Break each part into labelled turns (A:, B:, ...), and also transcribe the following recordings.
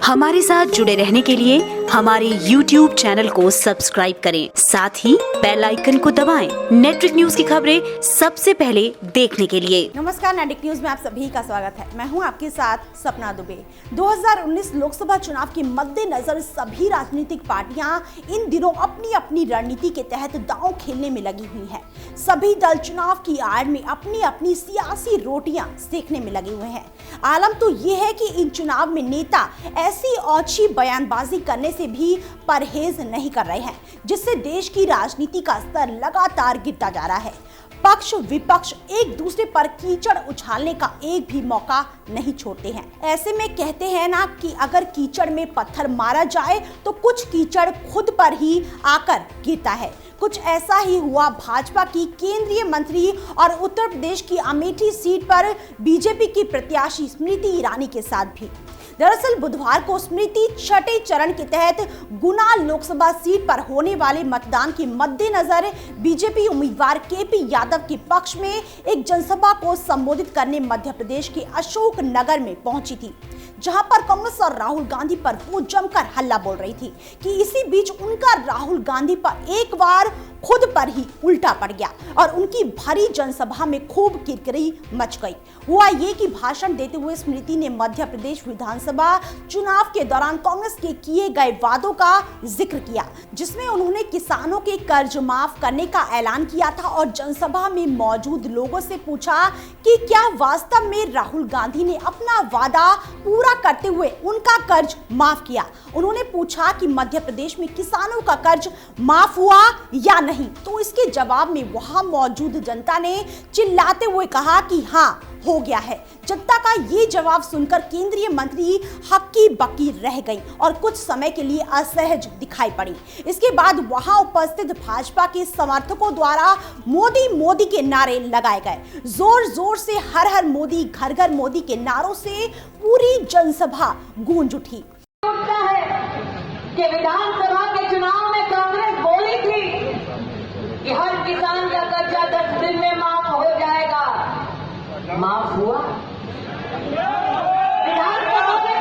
A: हमारे साथ जुड़े रहने के लिए हमारे YouTube चैनल को सब्सक्राइब करें, साथ ही बेल आइकन को दबाएं। नेटवर्क न्यूज की खबरें सबसे पहले देखने के लिए।
B: नमस्कार, नेटवर्क न्यूज में आप सभी का स्वागत है। मैं हूं आपके साथ सपना दुबे। 2019 लोकसभा चुनाव के मद्देनजर सभी राजनीतिक पार्टियां इन दिनों अपनी अपनी रणनीति के तहत दांव खेलने में लगी हुई हैं। सभी दल चुनाव की आड़ में अपनी अपनी सियासी रोटियां सेकने में लगे हुए हैं। आलम तो ये है कि इन चुनाव में नेता ऐसी औची बयानबाजी करने से भी परहेज नहीं कर रहे हैं, जिससे देश की राजनीति का स्तर लगातार गिरता जा रहा है। पक्ष विपक्ष एक दूसरे पर कीचड़ उछालने का एक भी मौका नहीं छोड़ते हैं। ऐसे में कहते हैं ना कि अगर कीचड़ में पत्थर मारा जाए तो कुछ कीचड़ खुद पर ही आकर गिरता है। कुछ ऐसा ही हुआ भाजपा की केंद्रीय मंत्री और उत्तर प्रदेश की अमेठी सीट पर बीजेपी की प्रत्याशी स्मृति ईरानी के साथ भी। दरअसल बुधवार को स्मृति छठे चरण के तहत गुना लोकसभा सीट पर होने वाले मतदान के मद्देनजर बीजेपी उम्मीदवार केपी यादव के पक्ष में एक जनसभा को संबोधित करने मध्य प्रदेश के अशोक नगर में पहुंची थी, जहां पर कांग्रेस और राहुल गांधी पर वो जमकर हल्ला बोल रही थी कि इसी बीच उनका राहुल गांधी पर एक बार खुद पर ही उल्टा पड़ गया और उनकी भरी जनसभा में खूब किरकिरी मच गई। हुआ ये कि भाषण देते हुए स्मृति ने मध्य प्रदेश विधानसभा चुनाव के दौरान कांग्रेस के किए गए वादों का जिक्र किया, जिसमें उन्होंने किसानों के कर्ज माफ करने का ऐलान किया था और जनसभा में मौजूद लोगों से पूछा कि क्या वास्तव में राहुल गांधी ने अपना वादा पूरा करते हुए उनका कर्ज माफ किया। उन्होंने पूछा कि मध्य प्रदेश में किसानों का कर्ज माफ हुआ या नहीं, तो इसके जवाब में वहां मौजूद जनता ने चिल्लाते हुए कहा कि हाँ, हो गया है। जनता का ये जवाब सुनकर केंद्रीय मंत्री हक्की बक्की रह गई और कुछ समय के लिए असहज दिखाई पड़ी। इसके बाद वहां उपस्थित भाजपा के समर्थकों द्वारा मोदी मोदी के नारे लगाए गए। जोर जोर से हर हर मोदी, घर घर मोदी के नारों से पूरी जनसभा गूंज उठी।
C: कि विधानसभा के चुनाव में कांग्रेस बोली थी कि हर किसान का कर्जा 10 दिन में माफ हो जाएगा। माफ हुआ? विधानसभा में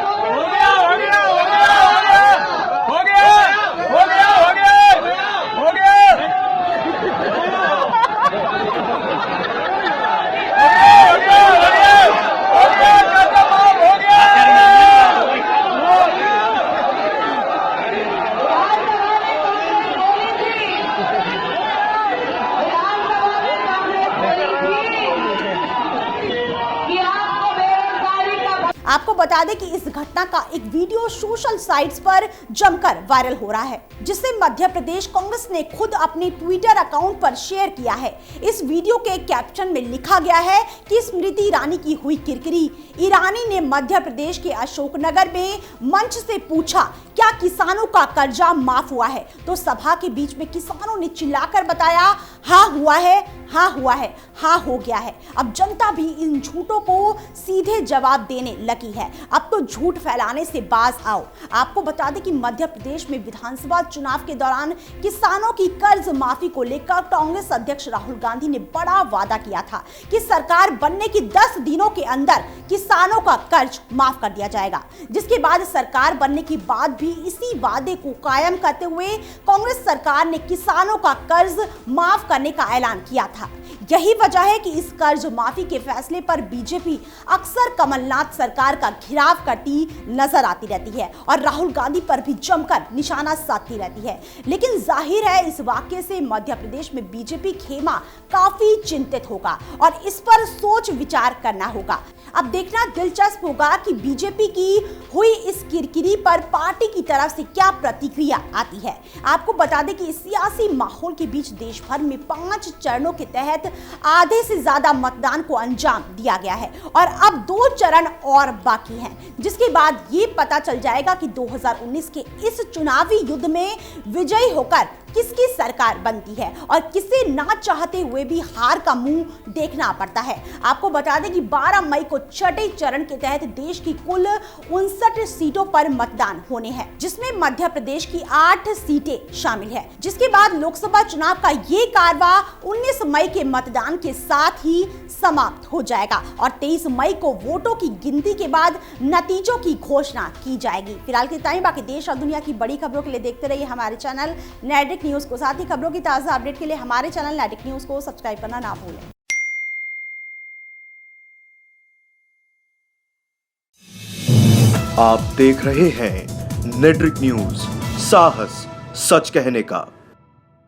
B: आपको बता दें कि इस घटना का एक वीडियो सोशल साइट्स पर जमकर वायरल हो रहा है, जिसे मध्य प्रदेश कांग्रेस ने खुद अपने ट्विटर अकाउंट पर शेयर किया है। इस वीडियो के कैप्शन में लिखा गया है कि स्मृति ईरानी की हुई किरकिरी। ईरानी ने मध्य प्रदेश के अशोकनगर में मंच से पूछा, क्या किसानों का कर्जा माफ हुआ है? तो सभा के बीच में किसानों ने चिल्लाकर बताया, हाँ हुआ है, हाँ हुआ है, हाँ हो गया है। अब जनता भी इन झूठों को सीधे जवाब देने लगी है। अब तो झूठ फैलाने से बाज आओ। आपको बता दें कि मध्य प्रदेश में विधानसभा चुनाव के दौरान किसानों की कर्ज माफी को लेकर कांग्रेस अध्यक्ष राहुल गांधी ने बड़ा वादा किया था कि सरकार बनने के 10 दिनों के अंदर किसानों का कर्ज माफ कर दिया जाएगा। जिसके बाद सरकार बनने के बाद भी इसी वादे को कायम करते हुए कांग्रेस सरकार ने किसानों का कर्ज माफ करने का ऐलान किया था। यही वजह है कि इस कर्ज माफी के फैसले पर बीजेपी अक्सर कमलनाथ सरकार का घेराव करती नजर आती रहती है और राहुल गांधी पर भी जमकर निशाना साधती रहती है। लेकिन जाहिर है इस वाकये से मध्य प्रदेश में बीजेपी खेमा काफी चिंतित होगा और इस पर सोच विचार करना होगा। अब देखना दिलचस्प होगा कि बीजेपी की हुई इस किरकिरी पर पार्टी की तरफ से क्या प्रतिक्रिया आती है। आपको बता दें कि इस सियासी माहौल के बीच देश भर में 5 चरणों के तहत आधे से ज्यादा मतदान को अंजाम दिया गया है और अब 2 चरण और बाकी हैं, जिसके बाद ये पता चल जाएगा कि 2019 के इस चुनावी युद्ध में विजयी होकर किसकी सरकार बनती है और किसे ना चाहते हुए भी हार का मुंह देखना पड़ता है। आपको बता दें कि 12 मई को छठे चरण के तहत देश की कुल 59 सीटों पर मतदान होने हैं, जिसमें मध्य प्रदेश की 8 सीटें शामिल है। जिसके बाद लोकसभा चुनाव का ये कारवा 19 मई के मतदान के साथ ही समाप्त हो जाएगा और 23 मई को वोटों की गिनती के बाद नतीजों की घोषणा की जाएगी। फिलहाल के टाइम बाकी देश और दुनिया की बड़ी खबरों के लिए देखते रहिए हमारे चैनल नेटिक न्यूज को। साथ ही खबरों की ताजा अपडेट के लिए हमारे चैनल नेटिक न्यूज को सब्सक्राइब करना ना भूलें।
D: आप देख रहे हैं नेट्रिक न्यूज, साहस सच कहने का।